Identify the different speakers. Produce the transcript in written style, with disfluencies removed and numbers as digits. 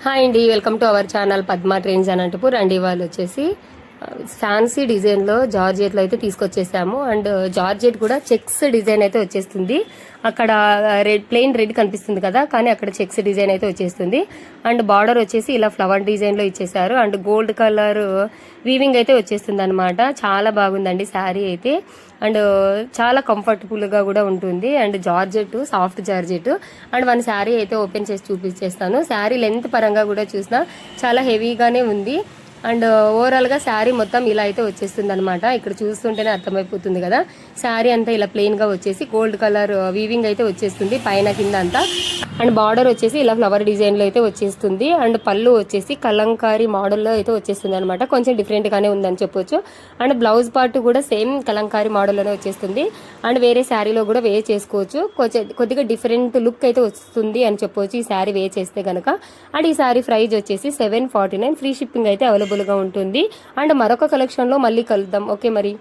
Speaker 1: Hi అండి, welcome to our channel Padma trends Anantapur. And ఇవాళ వచ్చేసి ఫ్యాన్సీ డిజైన్లో జార్జెట్లో అయితే తీసుకొచ్చేసాము. అండ్ జార్జెట్ కూడా చెక్స్ డిజైన్ అయితే వచ్చేస్తుంది. అక్కడ ప్లెయిన్ రెడ్ కనిపిస్తుంది కదా, కానీ అక్కడ చెక్స్ డిజైన్ అయితే వచ్చేస్తుంది. అండ్ బార్డర్ వచ్చేసి ఇలా ఫ్లవర్ డిజైన్లో ఇచ్చేసారు. అండ్ గోల్డ్ కలర్ వీవింగ్ అయితే వచ్చేస్తుంది అనమాట. చాలా బాగుందండి శారీ అయితే. అండ్ చాలా కంఫర్టబుల్గా కూడా ఉంటుంది. And georgette, soft georgette. And మన శారీ అయితే ఓపెన్ చేసి చూపించేస్తాను. శారీ లెంత్ పరంగా కూడా చూసినా చాలా హెవీగానే ఉంది. అండ్ ఓవరాల్గా శారీ మొత్తం ఇలా అయితే వచ్చేస్తుంది అనమాట. ఇక్కడ చూస్తుంటేనే అర్థమైపోతుంది కదా. శారీ అంతా ఇలా ప్లెయిన్గా వచ్చేసి గోల్డ్ కలర్ వీవింగ్ అయితే వచ్చేస్తుంది పైన కింద అంతా. అండ్ బార్డర్ వచ్చేసి ఇలా ఫ్లవర్ డిజైన్లో అయితే వచ్చేస్తుంది. అండ్ పళ్ళు వచ్చేసి కలంకారీ మోడల్లో అయితే వచ్చేస్తుంది అనమాట. కొంచెం డిఫరెంట్గానే ఉందని చెప్పొచ్చు. అండ్ బ్లౌజ్ పార్ట్ కూడా సేమ్ కలంకారీ మోడల్లోనే వచ్చేస్తుంది. అండ్ వేరే శారీలో కూడా వేర్ చేసుకోవచ్చు. కొద్దిగా డిఫరెంట్ లుక్ అయితే వస్తుంది అని చెప్పొచ్చు ఈ శారీ వేర్ చేస్తే కనుక. అండ్ ఈ శారీ ప్రైస్ వచ్చేసి 749. ఫ్రీ షిప్పింగ్ అయితే అవైలబుల్గా ఉంటుంది. అండ్ మరొక కలెక్షన్లో మళ్ళీ కలుద్దాం. ఓకే మరి.